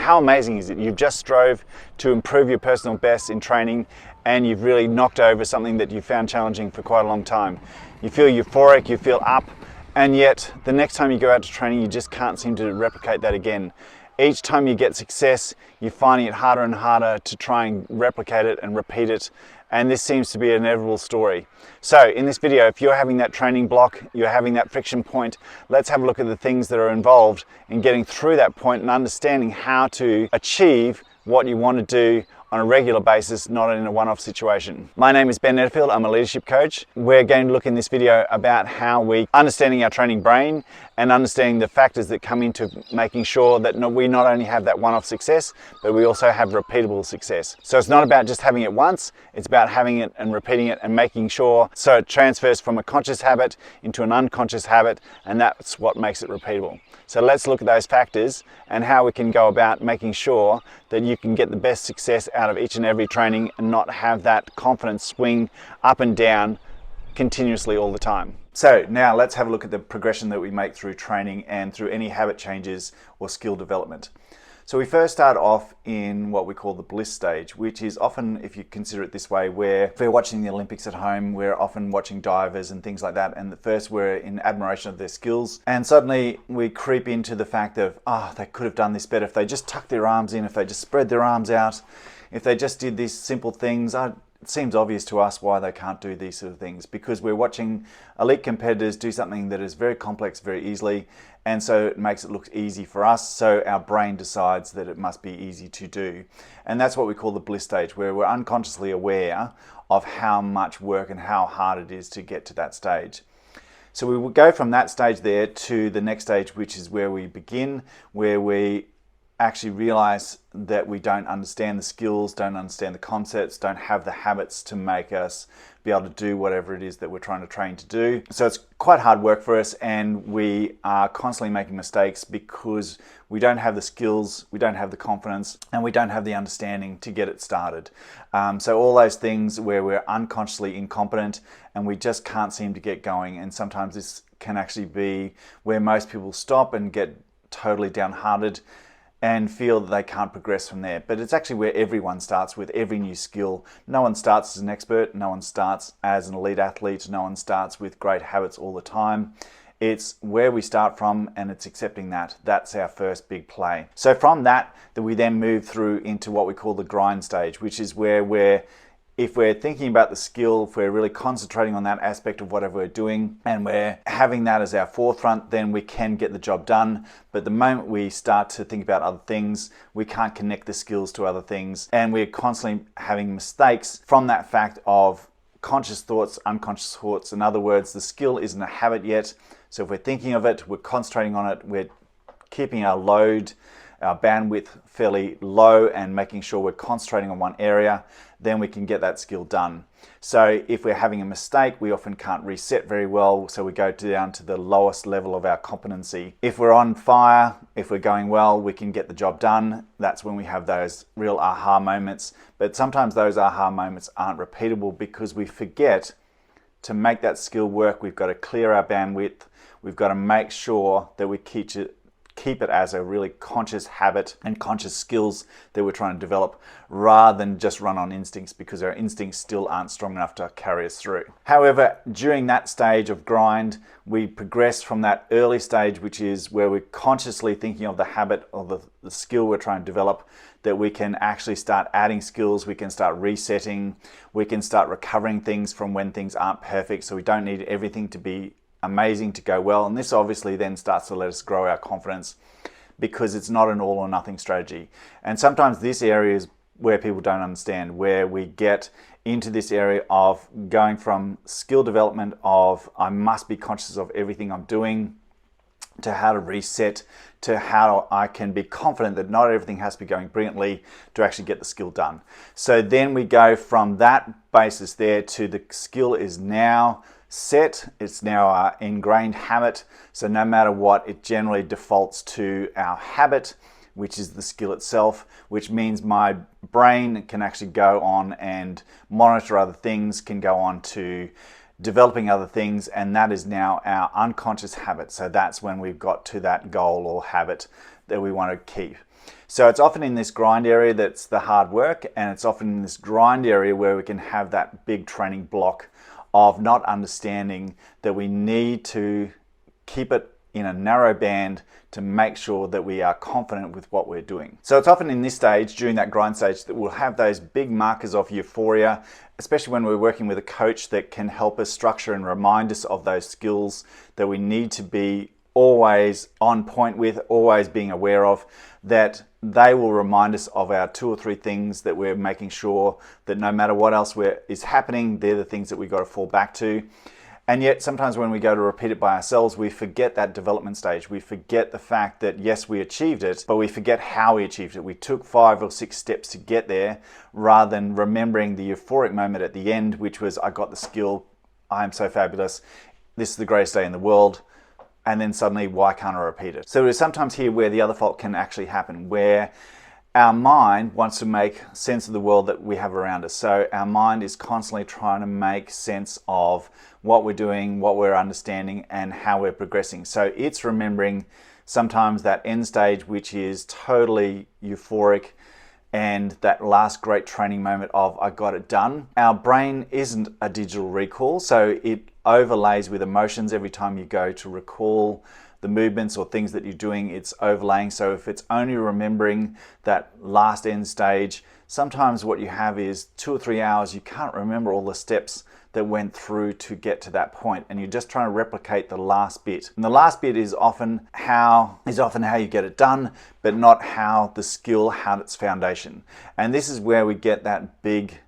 how amazing is it? You've just strove to improve your personal best in training, and you've really knocked over something that you found challenging for quite a long time. You feel euphoric, you feel up, and yet the next time you go out to training, you just can't seem to replicate that again. Each time you get success, you're finding it harder and harder to try and replicate it and repeat it, and this seems to be an inevitable story. So in this video, if you're having that training block, you're having that friction point, let's have a look at the things that are involved in getting through that point and understanding how to achieve what you want to do on a regular basis, not in a one-off situation. My name is Ben Netterfield, I'm a leadership coach. We're going to look in this video about how we understanding our training brain and understanding the factors that come into making sure that we not only have that one-off success, but we also have repeatable success. So it's not about just having it once, it's about having it and repeating it and making sure so it transfers from a conscious habit into an unconscious habit, and that's what makes it repeatable. So let's look at those factors and how we can go about making sure that you can get the best success out of each and every training and not have that confidence swing up and down continuously all the time. So now let's have a look at the progression that we make through training and through any habit changes or skill development. So we first start off in what we call the bliss stage, which is often, if you consider it this way, where if we're watching the Olympics at home, we're often watching divers and things like that, and at first we're in admiration of their skills, and suddenly we creep into the fact of, they could have done this better if they just tucked their arms in, if they just spread their arms out, if they just did these simple things. It seems obvious to us why they can't do these sort of things, because we're watching elite competitors do something that is very complex very easily, and so it makes it look easy for us, so our brain decides that it must be easy to do. And that's what we call the bliss stage, where we're unconsciously aware of how much work and how hard it is to get to that stage. So we will go from that stage there to the next stage, which is where we begin, where we actually realize that we don't understand the skills, don't understand the concepts, don't have the habits to make us be able to do whatever it is that we're trying to train to do. So it's quite hard work for us, and we are constantly making mistakes because we don't have the skills, we don't have the confidence, and we don't have the understanding to get it started. So all those things where we're unconsciously incompetent and we just can't seem to get going, and sometimes this can actually be where most people stop and get totally downhearted and feel that they can't progress from there. But it's actually where everyone starts with every new skill. No one starts as an expert, no one starts as an elite athlete, no one starts with great habits all the time. It's where we start from, and it's accepting that. That's our first big play. So from that we then move through into what we call the grind stage, which is where if we're thinking about the skill, if we're really concentrating on that aspect of whatever we're doing and we're having that as our forefront, then we can get the job done. But the moment we start to think about other things, we can't connect the skills to other things, and we're constantly having mistakes from that fact of conscious thoughts, unconscious thoughts. In other words, the skill isn't a habit yet. So if we're thinking of it, we're concentrating on it, we're keeping our load, our bandwidth fairly low and making sure we're concentrating on one area, then we can get that skill done. So if we're having a mistake, we often can't reset very well, so we go down to the lowest level of our competency. If we're on fire, if we're going well, we can get the job done. That's when we have those real aha moments. But sometimes those aha moments aren't repeatable because we forget to make that skill work. We've got to clear our bandwidth. We've got to make sure that we keep it as a really conscious habit and conscious skills that we're trying to develop, rather than just run on instincts, because our instincts still aren't strong enough to carry us through. However, during that stage of grind, we progress from that early stage, which is where we're consciously thinking of the habit or the skill we're trying to develop, that we can actually start adding skills, we can start resetting, we can start recovering things from when things aren't perfect, so we don't need everything to be amazing to go well. And this obviously then starts to let us grow our confidence, because it's not an all or nothing strategy. And sometimes this area is where people don't understand, where we get into this area of going from skill development of I must be conscious of everything I'm doing, to how to reset, to how I can be confident that not everything has to be going brilliantly to actually get the skill done. So then we go from that basis there to the skill is now set, it's now our ingrained habit, so no matter what, it generally defaults to our habit, which is the skill itself, which means my brain can actually go on and monitor other things, can go on to developing other things, and that is now our unconscious habit. So that's when we've got to that goal or habit that we want to keep. So it's often in this grind area that's the hard work, and it's often in this grind area where we can have that big training block of not understanding that we need to keep it in a narrow band to make sure that we are confident with what we're doing. So it's often in this stage, during that grind stage, that we'll have those big markers of euphoria, especially when we're working with a coach that can help us structure and remind us of those skills that we need to be always on point with, always being aware of, that they will remind us of our 2 or 3 things that we're making sure that no matter what else is happening, they're the things that we've got to fall back to. And yet sometimes when we go to repeat it by ourselves, we forget that development stage. We forget the fact that yes, we achieved it, but we forget how we achieved it. We took 5 or 6 steps to get there rather than remembering the euphoric moment at the end, which was, I got the skill, I am so fabulous, this is the greatest day in the world. And then suddenly, why can't I repeat it? So there's sometimes here where the other fault can actually happen, where our mind wants to make sense of the world that we have around us. So our mind is constantly trying to make sense of what we're doing, what we're understanding, and how we're progressing. So it's remembering sometimes that end stage, which is totally euphoric, and that last great training moment of, I got it done. Our brain isn't a digital recall, so it overlays with emotions every time you go to recall the movements or things that you're doing, it's overlaying. So if it's only remembering that last end stage, sometimes what you have is 2 or 3 hours, you can't remember all the steps that went through to get to that point, and you're just trying to replicate the last bit. And the last bit is often how you get it done, but not how the skill had its foundation. And this is where we get that big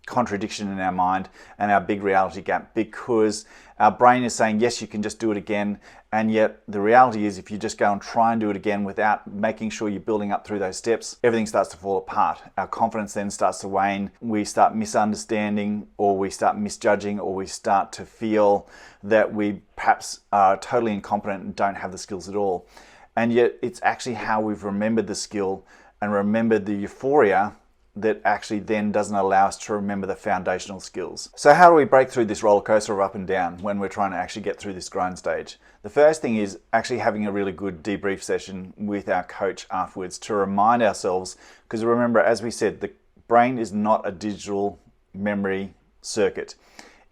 contradiction in our mind and our big reality gap, because our brain is saying, yes, you can just do it again. And yet the reality is, if you just go and try and do it again without making sure you're building up through those steps, everything starts to fall apart. Our confidence then starts to wane. We start misunderstanding, or we start misjudging, or we start to feel that we perhaps are totally incompetent and don't have the skills at all. And yet it's actually how we've remembered the skill and remembered the euphoria that actually then doesn't allow us to remember the foundational skills. So how do we break through this roller coaster of up and down when we're trying to actually get through this grind stage? The first thing is actually having a really good debrief session with our coach afterwards to remind ourselves, because remember, as we said, the brain is not a digital memory circuit.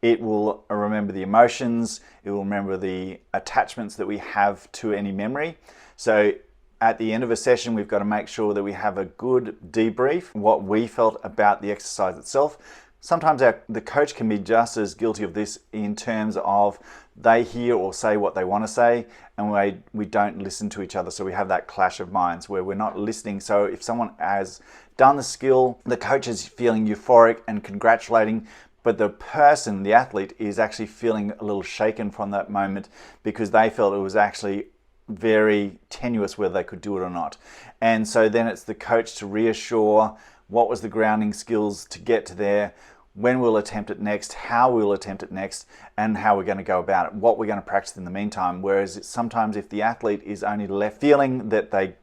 It will remember the emotions, it will remember the attachments that we have to any memory. So at the end of a session, we've got to make sure that we have a good debrief, what we felt about the exercise itself. Sometimes the coach can be just as guilty of this in terms of they hear or say what they want to say, and we don't listen to each other. So we have that clash of minds where we're not listening. So if someone has done the skill, the coach is feeling euphoric and congratulating, but the person, the athlete, is actually feeling a little shaken from that moment because they felt it was actually very tenuous whether they could do it or not. And so then it's the coach to reassure what was the grounding skills to get to there, when we'll attempt it next, how we'll attempt it next, and how we're going to go about it, what we're going to practice in the meantime. Whereas sometimes if the athlete is only left feeling that they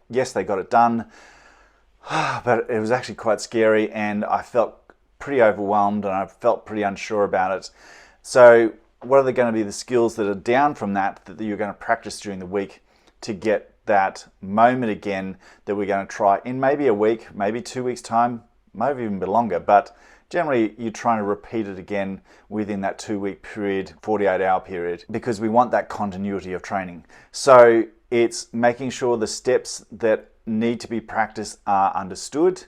got it done, but it was actually quite scary and I felt pretty overwhelmed and I felt pretty unsure about it. So what are going to be the skills that are down from that you're going to practice during the week to get that moment again that we're going to try in maybe a week, maybe 2 weeks time, maybe even a bit longer, but generally you're trying to repeat it again within that 2-week period, 48-hour period, because we want that continuity of training. So it's making sure the steps that need to be practiced are understood.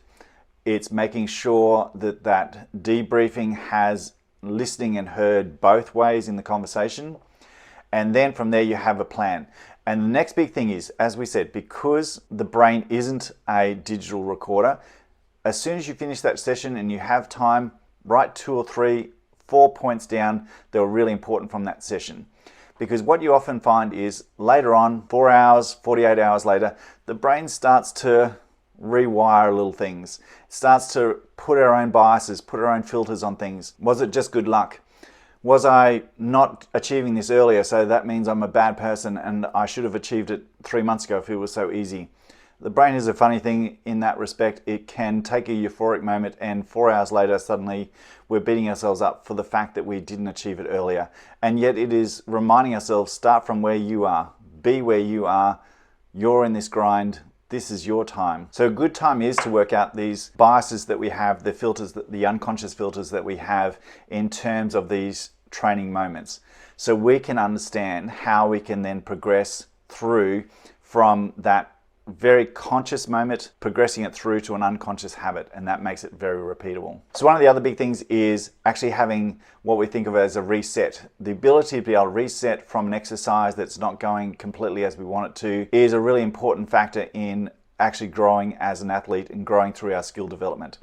It's making sure that that debriefing has listening and heard both ways in the conversation. And then from there you have a plan. And the next big thing is, as we said, because the brain isn't a digital recorder, as soon as you finish that session and you have time, write 2 or 3, 4 points down that were really important from that session. Because what you often find is later on, 4 hours, 48 hours later, the brain starts to rewire little things. It starts to put our own biases, put our own filters on things. Was it just good luck? Was I not achieving this earlier, so that means I'm a bad person and I should have achieved it 3 months ago if it was so easy? The brain is a funny thing in that respect. It can take a euphoric moment and 4 hours later suddenly we're beating ourselves up for the fact that we didn't achieve it earlier. And yet it is reminding ourselves, start from where you are, be where you are, you're in this grind, This is your time. So a good time is to work out these biases that we have, the filters, the unconscious filters that we have in terms of these training moments. So we can understand how we can then progress through from that very conscious moment, progressing it through to an unconscious habit, and that makes it very repeatable. So one of the other big things is actually having what we think of as a reset. The ability to be able to reset from an exercise that's not going completely as we want it to is a really important factor in actually growing as an athlete and growing through our skill development.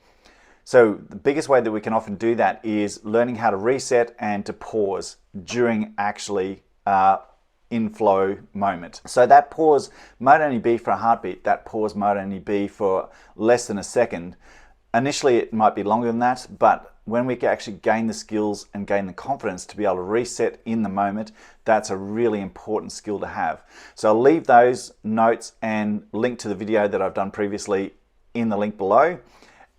So the biggest way that we can often do that is learning how to reset and to pause during actually inflow moment. So that pause might only be for a heartbeat. That pause might only be for less than a second. Initially it might be longer than that, but when we can actually gain the skills and gain the confidence to be able to reset in the moment, that's a really important skill to have. So I'll leave those notes and link to the video that I've done previously in the link below.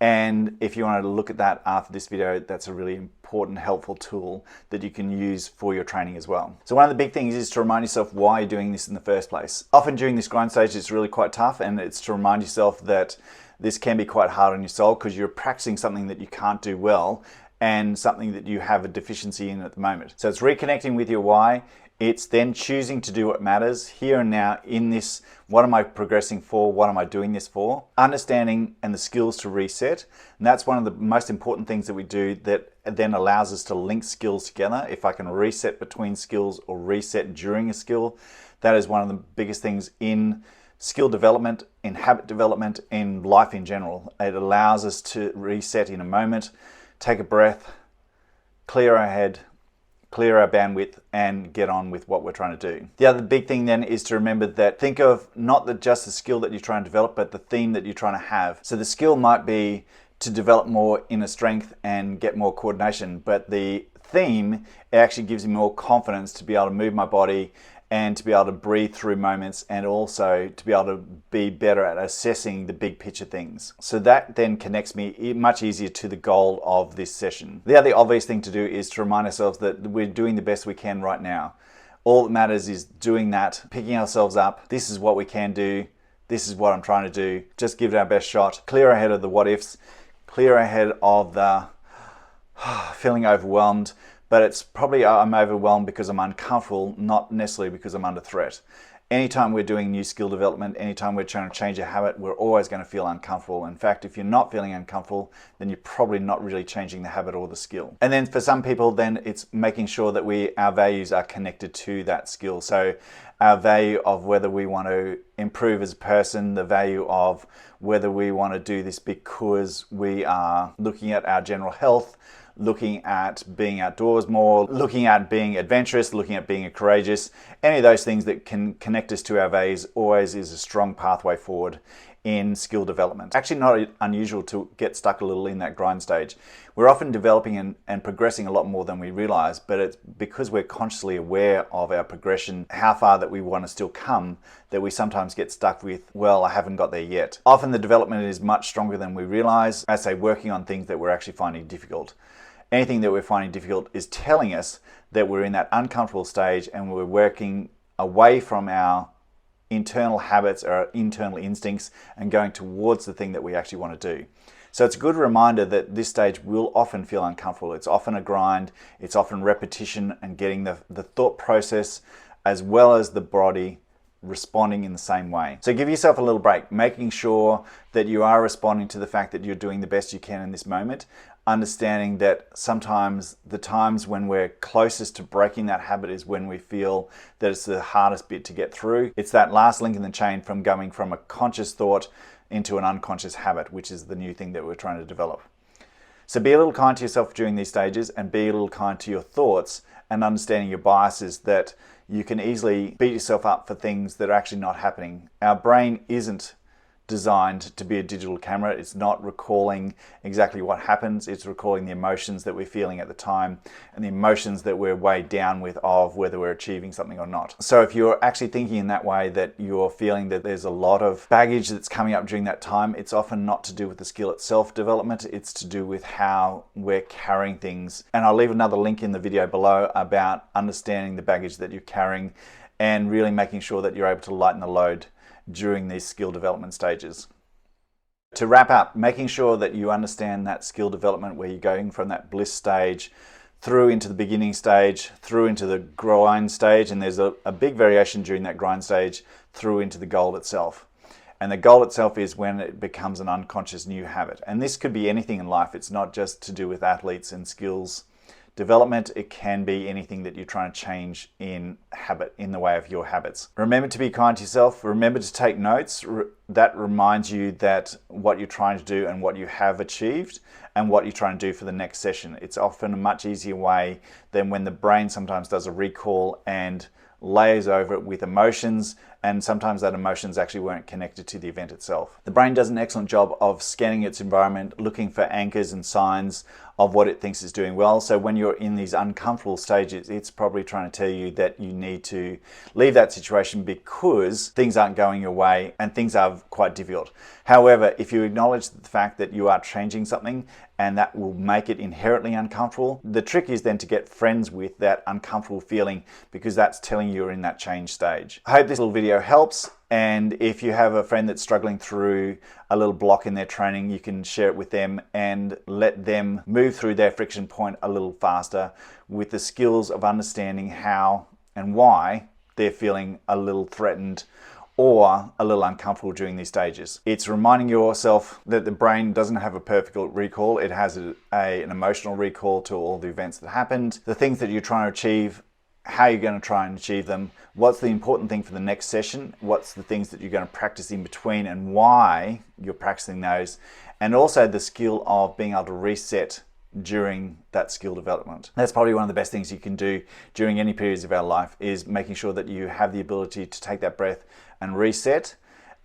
And if you wanted to look at that after this video, that's a really important, helpful tool that you can use for your training as well. So one of the big things is to remind yourself why you're doing this in the first place. Often during this grind stage, it's really quite tough, and it's to remind yourself that this can be quite hard on your soul because you're practicing something that you can't do well and something that you have a deficiency in at the moment. So it's reconnecting with your why. It's then choosing to do what matters here and now in this. What am I progressing for? What am I doing this for? Understanding and the skills to reset. And that's one of the most important things that we do that then allows us to link skills together. If I can reset between skills or reset during a skill, that is one of the biggest things in skill development, in habit development, in life in general. It allows us to reset in a moment, take a breath, clear our head, clear our bandwidth, and get on with what we're trying to do. The other big thing then is to remember that think of not just the skill that you're trying to develop, but the theme that you're trying to have. So the skill might be to develop more inner strength and get more coordination, but the theme actually gives me more confidence to be able to move my body and to be able to breathe through moments, and also to be able to be better at assessing the big picture things. So that then connects me much easier to the goal of this session. The other obvious thing to do is to remind ourselves that we're doing the best we can right now. All that matters is doing that, picking ourselves up. This is what we can do. This is what I'm trying to do. Just give it our best shot. Clear ahead of the what ifs. Clear ahead of the feeling overwhelmed. But it's probably I'm overwhelmed because I'm uncomfortable, not necessarily because I'm under threat. Anytime we're doing new skill development, anytime we're trying to change a habit, we're always going to feel uncomfortable. In fact, if you're not feeling uncomfortable, then you're probably not really changing the habit or the skill. And then for some people, then it's making sure that our values are connected to that skill. So our value of whether we want to improve as a person, the value of whether we want to do this because we are looking at our general health, looking at being outdoors more, looking at being adventurous, looking at being courageous. Any of those things that can connect us to our values always is a strong pathway forward in skill development. Actually not unusual to get stuck a little in that grind stage. We're often developing and progressing a lot more than we realize, but it's because we're consciously aware of our progression, how far that we want to still come, that we sometimes get stuck with, well, I haven't got there yet. Often the development is much stronger than we realize, I say working on things that we're actually finding difficult. Anything that we're finding difficult is telling us that we're in that uncomfortable stage and we're working away from our internal habits or our internal instincts and going towards the thing that we actually want to do. So it's a good reminder that this stage will often feel uncomfortable. It's often a grind, it's often repetition and getting the thought process as well as the body responding in the same way. So give yourself a little break, making sure that you are responding to the fact that you're doing the best you can in this moment, understanding that sometimes the times when we're closest to breaking that habit is when we feel that it's the hardest bit to get through. It's that last link in the chain from going from a conscious thought into an unconscious habit, which is the new thing that we're trying to develop. So be a little kind to yourself during these stages and be a little kind to your thoughts and understanding your biases, that you can easily beat yourself up for things that are actually not happening. Our brain isn't designed to be a digital camera. It's not recalling exactly what happens. It's recalling the emotions that we're feeling at the time and the emotions that we're weighed down with of whether we're achieving something or not. So if you're actually thinking in that way, that you're feeling that there's a lot of baggage that's coming up during that time, it's often not to do with the skill itself development. It's to do with how we're carrying things. And I'll leave another link in the video below about understanding the baggage that you're carrying and really making sure that you're able to lighten the load during these skill development stages. To wrap up, making sure that you understand that skill development where you're going from that bliss stage through into the beginning stage, through into the grind stage, and there's a big variation during that grind stage through into the goal itself. And the goal itself is when it becomes an unconscious new habit. And this could be anything in life. It's not just to do with athletes and skills development. It can be anything that you're trying to change in habit, in the way of your habits. Remember to be kind to yourself. Remember to take notes. That reminds you that what you're trying to do and what you have achieved and what you're trying to do for the next session. It's often a much easier way than when the brain sometimes does a recall and layers over it with emotions, and sometimes that emotions actually weren't connected to the event itself. The brain does an excellent job of scanning its environment, looking for anchors and signs of what it thinks is doing well. So when you're in these uncomfortable stages, it's probably trying to tell you that you need to leave that situation because things aren't going your way and things are quite difficult. However, if you acknowledge the fact that you are changing something and that will make it inherently uncomfortable, the trick is then to get friends with that uncomfortable feeling, because that's telling you you're in that change stage. I hope this little video helps. And if you have a friend that's struggling through a little block in their training, you can share it with them and let them move through their friction point a little faster with the skills of understanding how and why they're feeling a little threatened or a little uncomfortable during these stages. It's reminding yourself that the brain doesn't have a perfect recall. It has an emotional recall to all the events that happened, the things that you're trying to achieve, how you're going to try and achieve them, what's the important thing for the next session, what's the things that you're going to practice in between and why you're practicing those, and also the skill of being able to reset during that skill development. That's probably one of the best things you can do during any periods of our life, is making sure that you have the ability to take that breath and reset,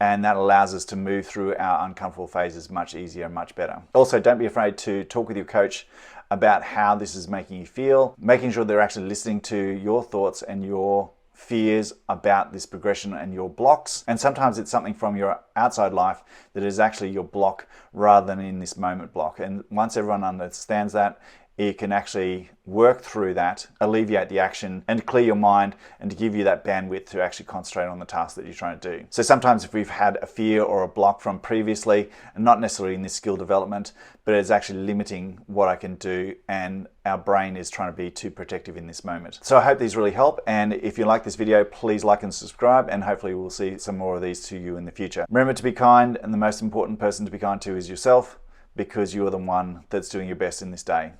and that allows us to move through our uncomfortable phases much easier and much better. Also, don't be afraid to talk with your coach about how this is making you feel, making sure they're actually listening to your thoughts and your fears about this progression and your blocks. And sometimes it's something from your outside life that is actually your block rather than in this moment block. And once everyone understands that, it can actually work through that, alleviate the action, and to clear your mind and to give you that bandwidth to actually concentrate on the task that you're trying to do. So sometimes if we've had a fear or a block from previously, and not necessarily in this skill development, but it's actually limiting what I can do, and our brain is trying to be too protective in this moment. So I hope these really help, and if you like this video, please like and subscribe, and hopefully we'll see some more of these to you in the future. Remember to be kind, and the most important person to be kind to is yourself, because you are the one that's doing your best in this day.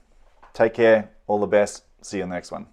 Take care, all the best, see you in the next one.